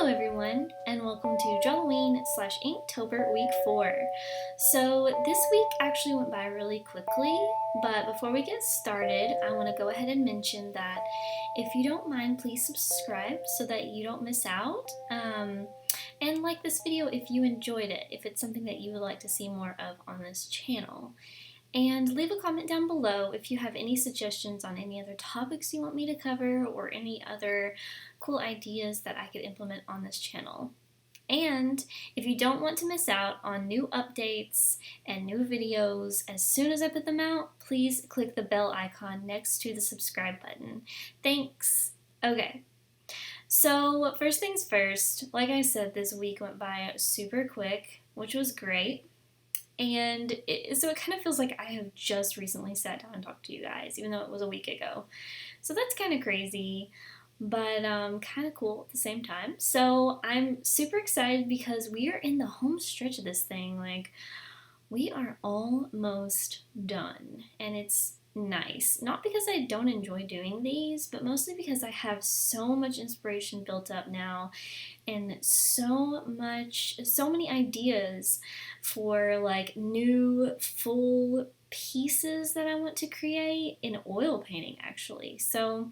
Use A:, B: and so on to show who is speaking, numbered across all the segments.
A: Hello everyone, and welcome to Drawlloween / Inktober week 4. So this week actually went by really quickly, but before we get started, I want to go ahead and mention that if you don't mind, please subscribe so that you don't miss out. And like this video if you enjoyed it, if it's something that you would like to see more of on this channel. And leave a comment down below if you have any suggestions on any other topics you want me to cover or any other cool ideas that I could implement on this channel. And if you don't want to miss out on new updates and new videos as soon as I put them out, please click the bell icon next to the subscribe button. Thanks! Okay. So first things first, like I said, this week went by super quick, which was great. And so it kind of feels like I have just recently sat down and talked to you guys, even though it was a week ago. So that's kind of crazy, but kind of cool at the same time. So I'm super excited because we are in the home stretch of this thing. Like, we are almost done, and it's nice. Not because I don't enjoy doing these, but mostly because I have so much inspiration built up now and so many ideas for like new full pieces that I want to create in oil painting actually. So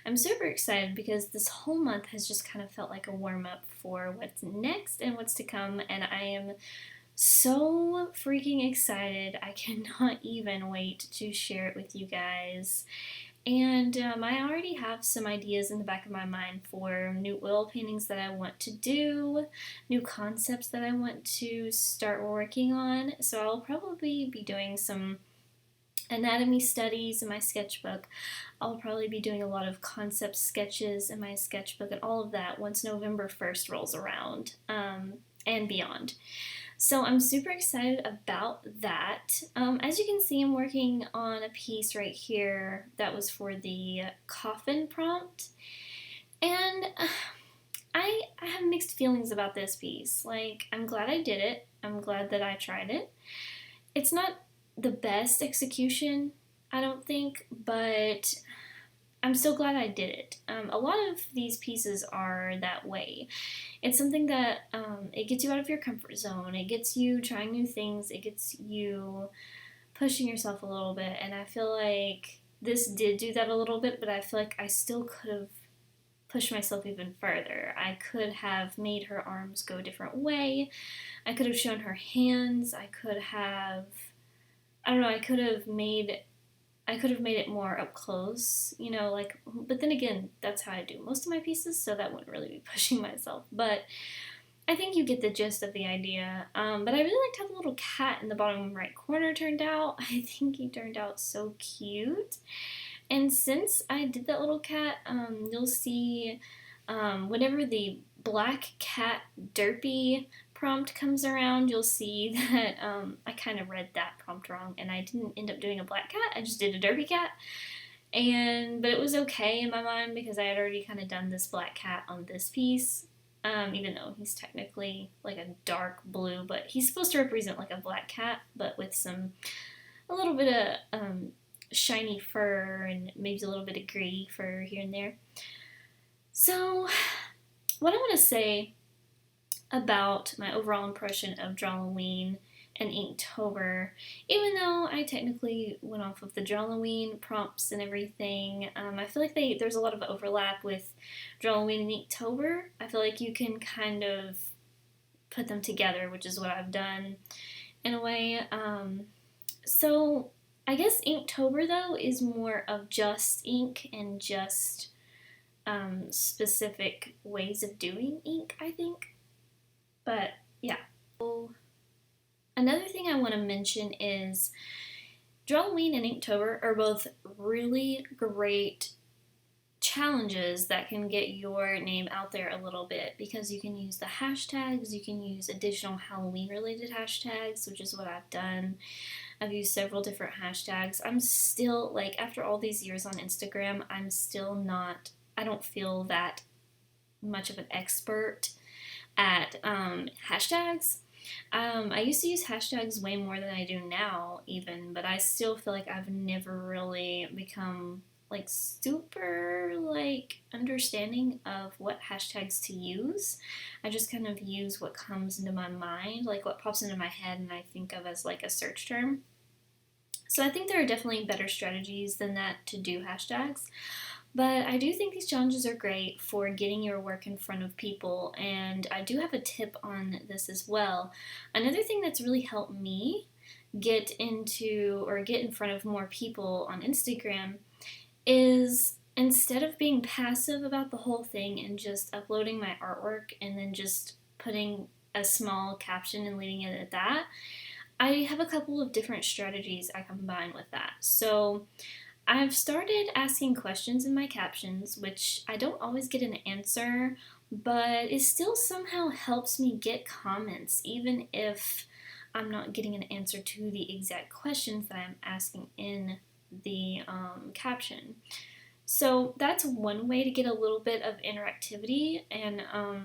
A: I'm super excited because this whole month has just kind of felt like a warm-up for what's next and what's to come, and I am so freaking excited. I cannot even wait to share it with you guys. And I already have some ideas in the back of my mind for new oil paintings that I want to do, new concepts that I want to start working on. So I'll probably be doing some anatomy studies in my sketchbook. I'll probably be doing a lot of concept sketches in my sketchbook and all of that once November 1st rolls around and beyond. So I'm super excited about that. As you can see, I'm working on a piece right here that was for the coffin prompt. And I have mixed feelings about this piece. Like, I'm glad I did it. I'm glad that I tried it. It's not the best execution, I don't think, but I'm so glad I did it. A lot of these pieces are that way. It's something that it gets you out of your comfort zone. It gets you trying new things. It gets you pushing yourself a little bit. And I feel like this did do that a little bit, but I feel like I still could have pushed myself even further. I could have made her arms go a different way. I could have shown her hands. I could have made it more up close, you know, like, but then again, that's how I do most of my pieces, so that wouldn't really be pushing myself, but I think you get the gist of the idea. But I really liked how the little cat in the bottom right corner turned out. I think he turned out so cute, and since I did that little cat, you'll see whenever the black cat derpy prompt comes around, you'll see that I kind of read that prompt wrong, and I didn't end up doing a black cat. I just did a derpy cat, but it was okay in my mind because I had already kind of done this black cat on this piece, even though he's technically like a dark blue, but he's supposed to represent like a black cat, but with a little bit of shiny fur and maybe a little bit of gray fur here and there. So what I want to say about my overall impression of Drawlloween and Inktober, even though I technically went off of the Drawlloween prompts and everything, I feel like there's a lot of overlap with Drawlloween and Inktober. I feel like you can kind of put them together, which is what I've done in a way. So I guess Inktober, though, is more of just ink and just specific ways of doing ink, I think. But yeah. So, another thing I want to mention is Drawlloween and Inktober are both really great challenges that can get your name out there a little bit because you can use the hashtags, you can use additional Halloween related hashtags, which is what I've done. I've used several different hashtags. I'm still, like, after all these years on Instagram, I don't feel that much of an expert at hashtags. I used to use hashtags way more than I do now even, but I still feel like I've never really become like super like understanding of what hashtags to use. I just kind of use what comes into my mind, like what pops into my head and I think of as like a search term. So I think there are definitely better strategies than that to do hashtags. But I do think these challenges are great for getting your work in front of people, and I do have a tip on this as well. Another thing that's really helped me get into or get in front of more people on Instagram is instead of being passive about the whole thing and just uploading my artwork and then just putting a small caption and leaving it at that, I have a couple of different strategies I combine with that. So I've started asking questions in my captions, which I don't always get an answer, but it still somehow helps me get comments, even if I'm not getting an answer to the exact questions that I'm asking in the caption. So that's one way to get a little bit of interactivity and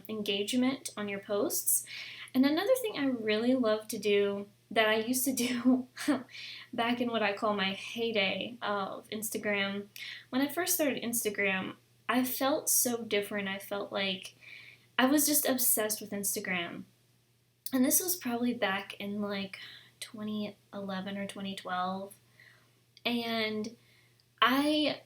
A: engagement on your posts. And another thing I really love to do that I used to do back in what I call my heyday of Instagram. When I first started Instagram, I felt so different. I felt like I was just obsessed with Instagram. And this was probably back in like 2011 or 2012. And I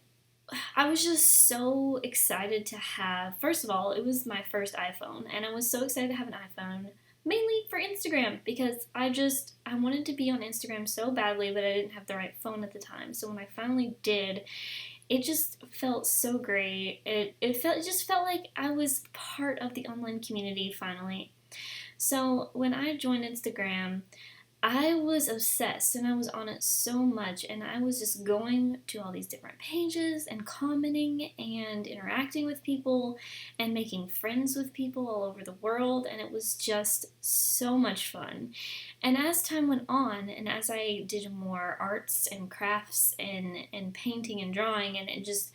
A: I was just so excited to have, first of all, it was my first iPhone, and I was so excited to have an iPhone, mainly for Instagram, because I wanted to be on Instagram so badly, but I didn't have the right phone at the time. So when I finally did, it just felt so great. It just felt like I was part of the online community finally. So when I joined Instagram, I was obsessed and I was on it so much, and I was just going to all these different pages and commenting and interacting with people and making friends with people all over the world, and it was just so much fun. And as time went on and as I did more arts and crafts and painting and drawing, and it just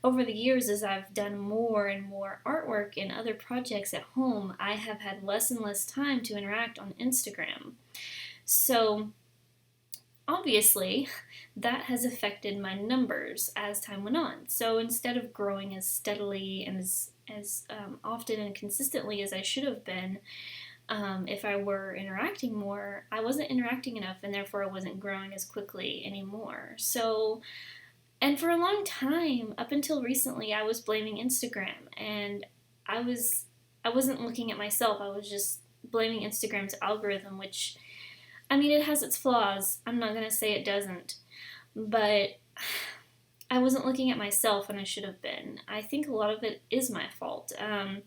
A: over the years as I've done more and more artwork and other projects at home, I have had less and less time to interact on Instagram. So obviously, that has affected my numbers as time went on. So instead of growing as steadily and as often and consistently as I should have been, if I were interacting more, I wasn't interacting enough, and therefore I wasn't growing as quickly anymore. So, and for a long time, up until recently, I was blaming Instagram, and I was I wasn't looking at myself. I was just blaming Instagram's algorithm, which I mean, it has its flaws. I'm not going to say it doesn't. But I wasn't looking at myself and I should have been. I think a lot of it is my fault. I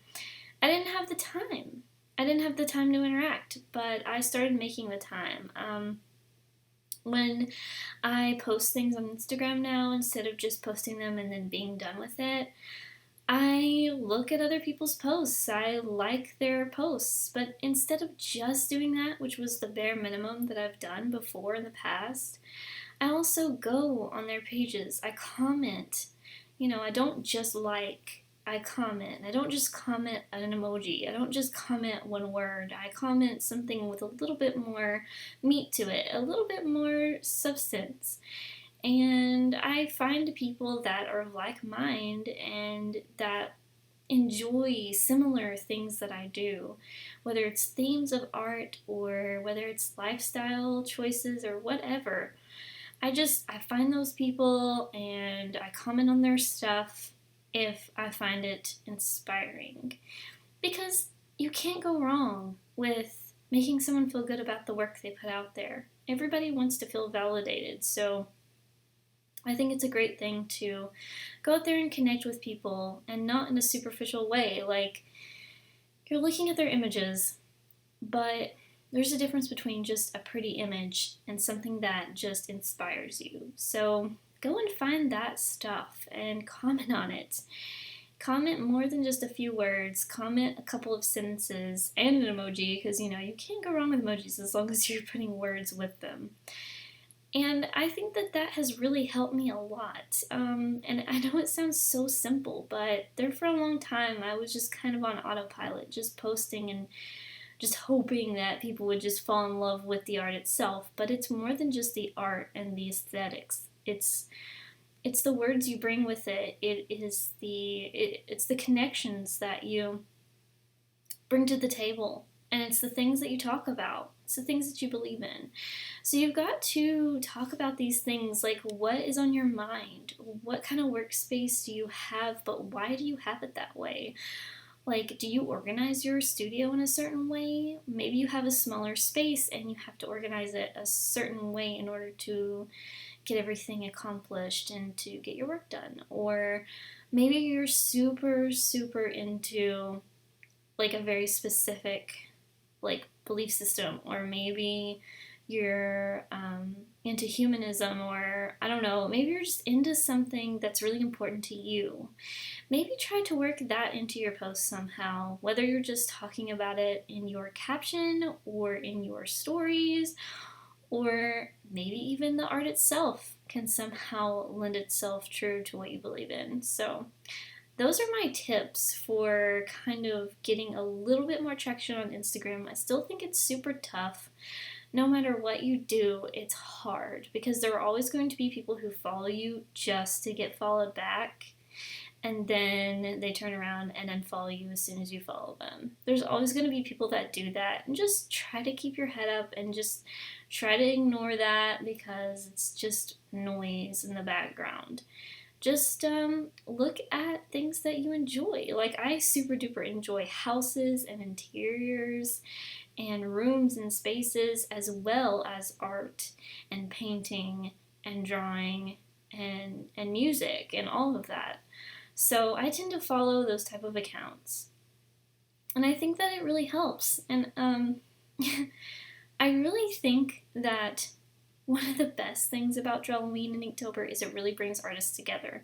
A: didn't have the time. I didn't have the time to interact, but I started making the time. When I post things on Instagram now, instead of just posting them and then being done with it, I look at other people's posts. I like their posts. But instead of just doing that, which was the bare minimum that I've done before in the past, I also go on their pages. I comment. I don't just like, I comment. I don't just comment an emoji. I don't just comment one word. I comment something with a little bit more meat to it, a little bit more substance. And I find people that are of like mind and that enjoy similar things that I do, whether it's themes of art or whether it's lifestyle choices or whatever. I find those people and I comment on their stuff if I find it inspiring. Because you can't go wrong with making someone feel good about the work they put out there. Everybody wants to feel validated, so I think it's a great thing to go out there and connect with people, and not in a superficial way. Like, you're looking at their images, but there's a difference between just a pretty image and something that just inspires you. So go and find that stuff and comment on it. Comment more than just a few words. Comment a couple of sentences and an emoji, because you can't go wrong with emojis as long as you're putting words with them. And I think that has really helped me a lot. And I know it sounds so simple, but there for a long time I was just kind of on autopilot, just posting and just hoping that people would just fall in love with the art itself. But it's more than just the art and the aesthetics. it's the words you bring with it. It's the connections that you bring to the table, and it's the things that you talk about. It's the things that you believe in. So you've got to talk about these things, like what is on your mind? What kind of workspace do you have, but why do you have it that way? Like, do you organize your studio in a certain way? Maybe you have a smaller space and you have to organize it a certain way in order to get everything accomplished and to get your work done. Or maybe you're super, super into like a very specific like belief system, or maybe you're into humanism, or I don't know, maybe you're just into something that's really important to you. Maybe try to work that into your post somehow, whether you're just talking about it in your caption or in your stories, or maybe even the art itself can somehow lend itself true to what you believe in. So those are my tips for kind of getting a little bit more traction on Instagram. I still think it's super tough. No matter what you do, it's hard because there are always going to be people who follow you just to get followed back, and then they turn around and unfollow you as soon as you follow them. There's always going to be people that do that, and just try to keep your head up and just try to ignore that because it's just noise in the background. Just look at things that you enjoy. Like, I super duper enjoy houses and interiors and rooms and spaces, as well as art and painting and drawing and music and all of that. So I tend to follow those type of accounts, and I think that it really helps. And I really think that one of the best things about Drawlloween and Inktober is it really brings artists together.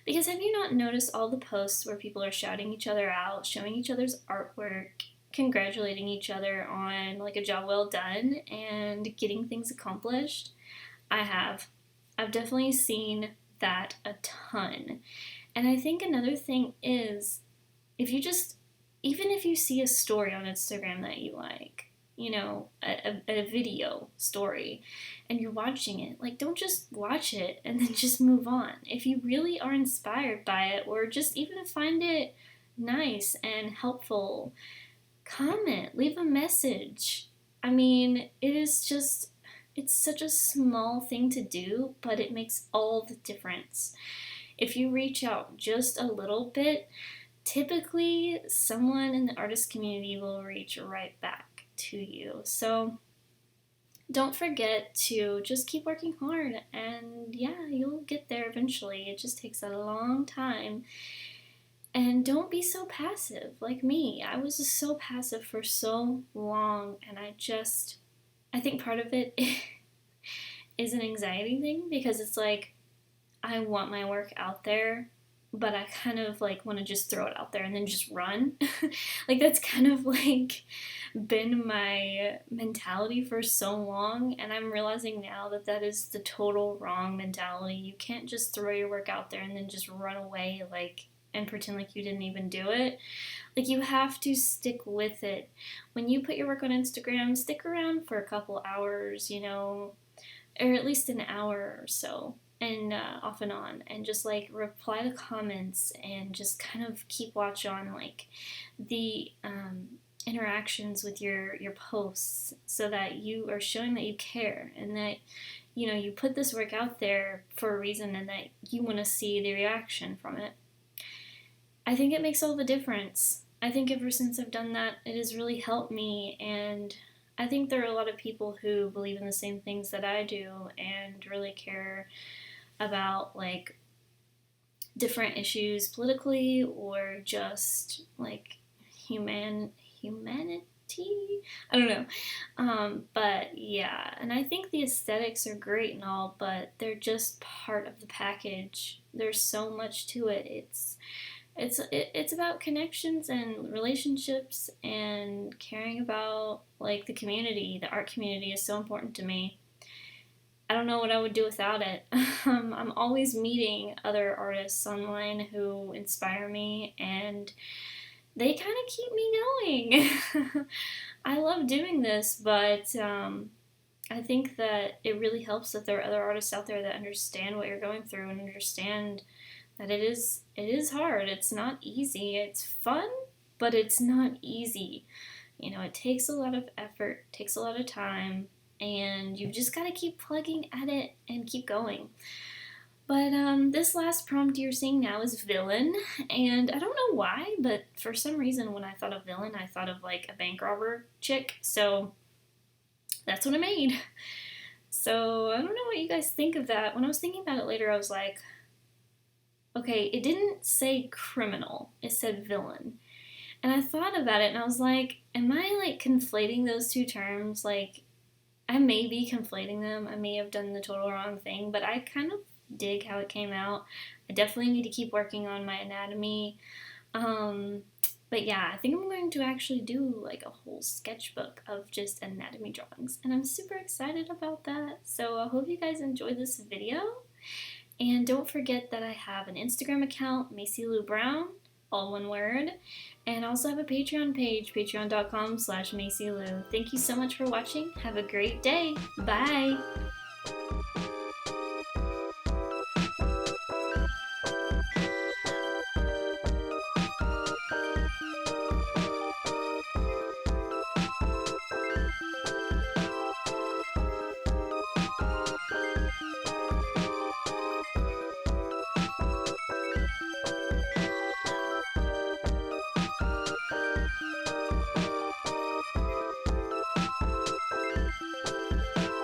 A: Because have you not noticed all the posts where people are shouting each other out, showing each other's artwork, congratulating each other on like a job well done and getting things accomplished? I have. I've definitely seen that a ton. And I think another thing is, even if you see a story on Instagram that you like, you know, a video story, and you're watching it, like, don't just watch it and then just move on. If you really are inspired by it, or just even find it nice and helpful, comment, leave a message. I mean, it's such a small thing to do, but it makes all the difference. If you reach out just a little bit, typically someone in the artist community will reach right back to you. So don't forget to just keep working hard, and yeah, you'll get there eventually. It just takes a long time. And don't be so passive like me. I was just so passive for so long, and I think part of it is an anxiety thing, because it's like I want my work out there, but I kind of like want to just throw it out there and then just run. Like, that's kind of like been my mentality for so long, and I'm realizing now that that is the total wrong mentality. You can't just throw your work out there and then just run away and pretend like you didn't even do it. Like, you have to stick with it. When you put your work on Instagram, stick around for a couple hours, or at least an hour or so, and off and on, and just like reply to comments and just kind of keep watch on like the interactions with your posts, so that you are showing that you care, and that you put this work out there for a reason, and that you want to see the reaction from it. I think it makes all the difference. I think ever since I've done that, it has really helped me, and I think there are a lot of people who believe in the same things that I do and really care about like different issues politically, or just like humanity. I don't know. But yeah, and I think the aesthetics are great and all, but they're just part of the package. There's so much to it. It's about connections and relationships and caring about like the community. The art community is so important to me. I don't know what I would do without it. I'm always meeting other artists online who inspire me, and they kind of keep me going. I love doing this, but I think that it really helps that there are other artists out there that understand what you're going through and understand that it is hard. It's not easy. It's fun, but it's not easy. You know, it takes a lot of effort, takes a lot of time, and you've just got to keep plugging at it and keep going. But this last prompt you're seeing now is villain, and I don't know why, but for some reason when I thought of villain, I thought of like a bank robber chick, so that's what I made. So I don't know what you guys think of that. When I was thinking about it later, I was like, okay, it didn't say criminal, it said villain. And I thought about it and I was like, am I like conflating those two terms? Like, I may be conflating them. I may have done the total wrong thing, but I kind of dig how it came out. I definitely need to keep working on my anatomy. Um, but yeah, I think I'm going to actually do like a whole sketchbook of just anatomy drawings, and I'm super excited about that. So I hope you guys enjoyed this video. And don't forget that I have an Instagram account, Macy Lou Brown, all one word. And I also have a Patreon page, patreon.com/Macy Lou. Thank you so much for watching. Have a great day. Bye.